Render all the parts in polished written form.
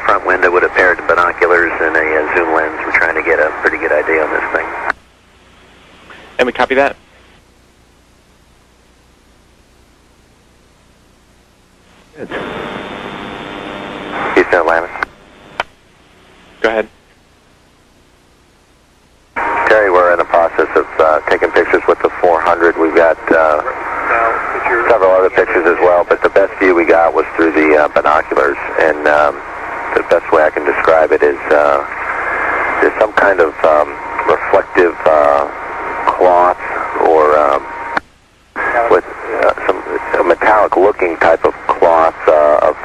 front window with a pair of binoculars and a zoom lens. We're trying to get a pretty good idea on this thing. And we copy that. Good. Houston, Atlanta. Go ahead. Terry, we're in the process of taking pictures with the 400. We've got several other pictures as well, but the best view we got was through the binoculars, and the best way I can describe it is there's some kind of reflective cloth or with a metallic-looking type of cloth of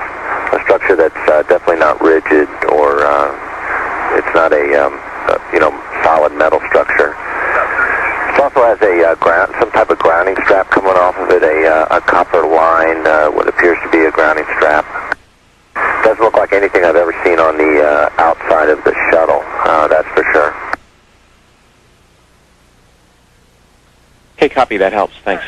a structure that's definitely not rigid, or it's not a solid metal structure. It also has some type of grounding strap coming off of it, a copper line, what appears to be a grounding strap. Doesn't look like anything I've ever seen on the outside of the shuttle, that's for sure. Okay, copy. That helps. Thanks.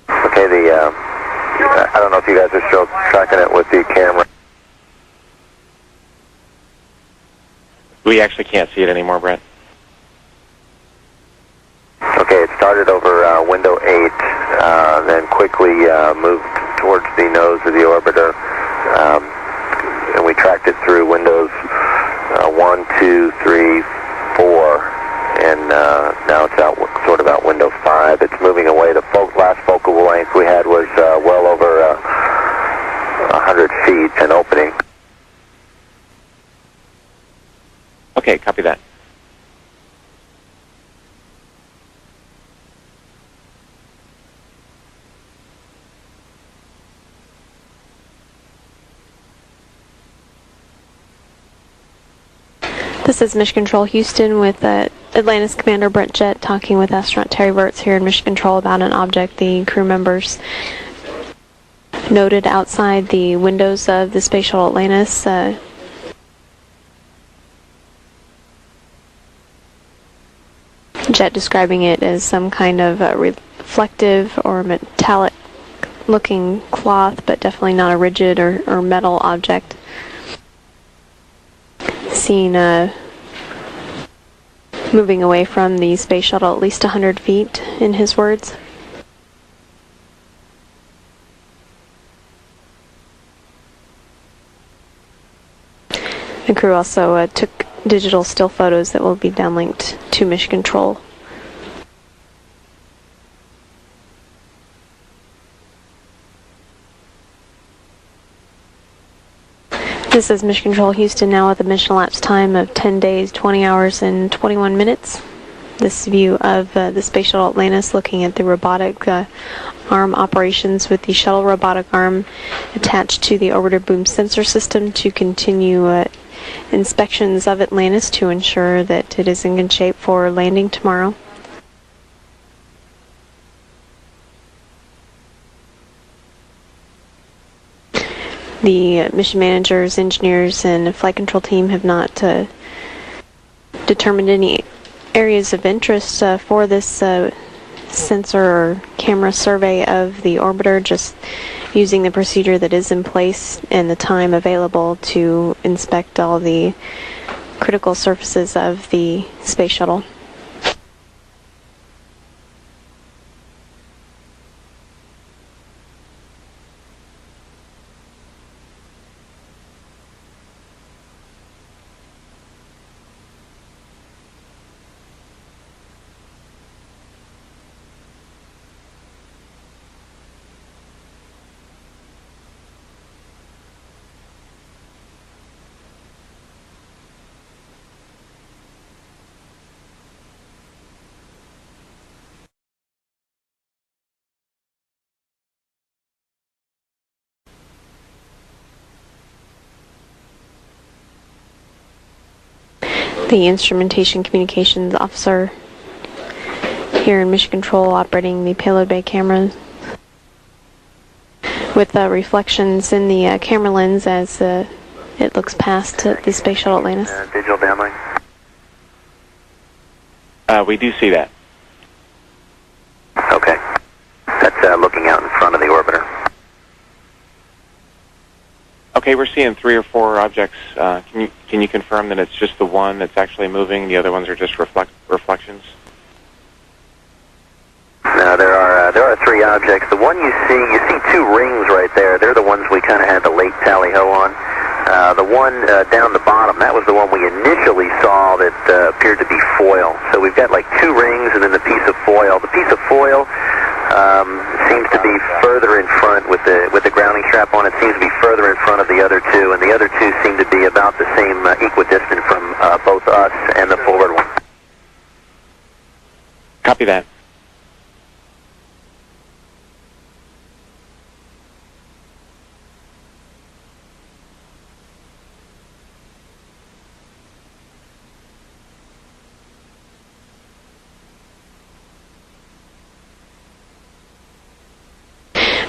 Okay, I don't know if you guys are still tracking it with the camera. We actually can't see it anymore, Brett. Okay, it started over window 8, then quickly moved towards the nose of the orbiter, and we tracked it through windows 1, 2, 3, 4, and now it's out sort of out window 5. It's moving away. The last focal length we had was well over 100 feet, an opening. Okay, copy that. This is Mission Control Houston with Atlantis Commander Brent Jett talking with astronaut Terry Virts here in Mission Control about an object the crew members noted outside the windows of the Space Shuttle Atlantis. Jett describing it as some kind of reflective or metallic looking cloth, but definitely not a rigid or metal object. Seen moving away from the space shuttle at least 100 feet, in his words. The crew also took digital still photos that will be downlinked to Mission Control. This is Mission Control Houston now with a mission elapsed time of 10 days, 20 hours, and 21 minutes. This view of the Space Shuttle Atlantis looking at the robotic arm operations with the shuttle robotic arm attached to the orbiter boom sensor system to continue inspections of Atlantis to ensure that it is in good shape for landing tomorrow. The mission managers, engineers, and flight control team have not determined any areas of interest for this sensor or camera survey of the orbiter, just using the procedure that is in place and the time available to inspect all the critical surfaces of the space shuttle. The instrumentation communications officer here in Mission Control operating the payload bay camera with reflections in the camera lens as it looks past the Space Shuttle Atlantis. Digital downlink. We do see that. Okay. That's looking out in front of the orbiter. Okay, we're seeing 3 or 4 objects. Can you confirm that it's just the one that's actually moving? The other ones are just reflections? No, there are 3 objects. The one you see 2 rings right there. They're the ones we kind of had the late tally-ho on. The one down the bottom, that was the one we initially saw that appeared to be foil. So we've got like 2 rings and then the piece of foil. The piece of foil seems to be further in front with the grounding strap on. It seems to be further in front of the other 2, and the other 2 seem to be about the same equidistant from both us and the forward one. Copy that.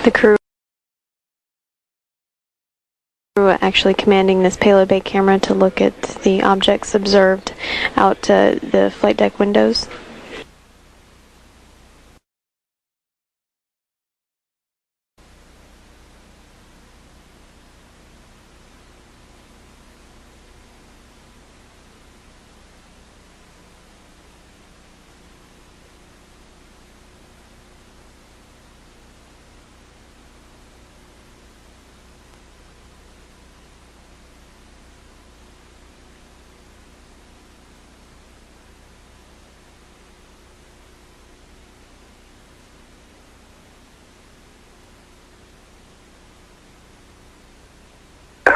The crew actually commanding this payload bay camera to look at the objects observed out the flight deck windows.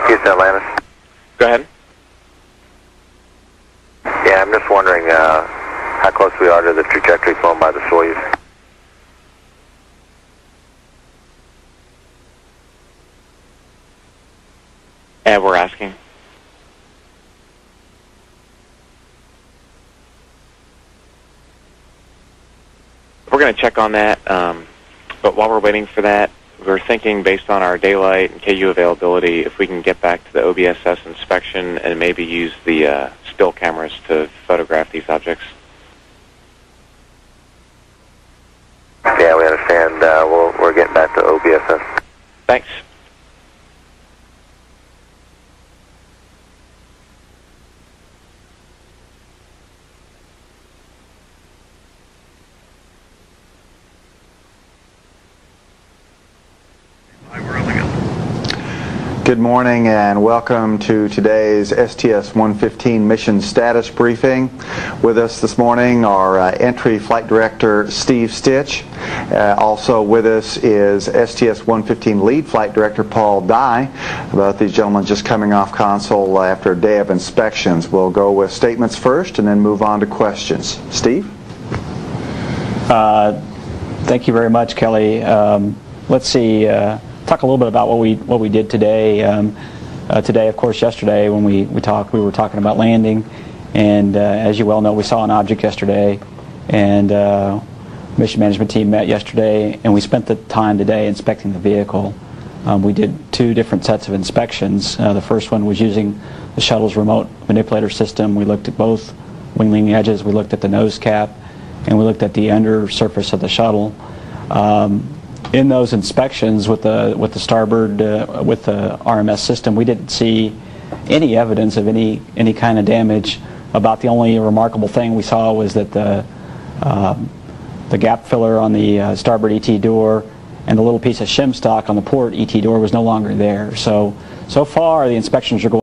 Houston, Atlantis. Go ahead. Yeah, I'm just wondering how close we are to the trajectory flown by the Soyuz. And we're asking. We're going to check on that, but while we're waiting for that, we're thinking based on our daylight and KU availability, if we can get back to the OBSS inspection and maybe use the still cameras to photograph these objects. Yeah, we understand. We're getting back to OBSS. Thanks. Good morning and welcome to today's STS-115 mission status briefing. With us this morning are Entry Flight Director Steve Stitch. Also with us is STS-115 Lead Flight Director Paul Dye. Both these gentlemen just coming off console after a day of inspections. We'll go with statements first and then move on to questions. Steve? Thank you very much, Kelly. Let's see. Talk a little bit about what we did today. Today, of course, yesterday when we were talking about landing, and as you well know, we saw an object yesterday, and mission management team met yesterday, and we spent the time today inspecting the vehicle. We did 2 different sets of inspections. The first one was using the shuttle's remote manipulator system. We looked at both wing leading edges, we looked at the nose cap, and we looked at the under surface of the shuttle. In those inspections with the starboard with the RMS system, we didn't see any evidence of any kind of damage. About the only remarkable thing we saw was that the gap filler on the starboard ET door and the little piece of shim stock on the port ET door was no longer there. So far the inspections are going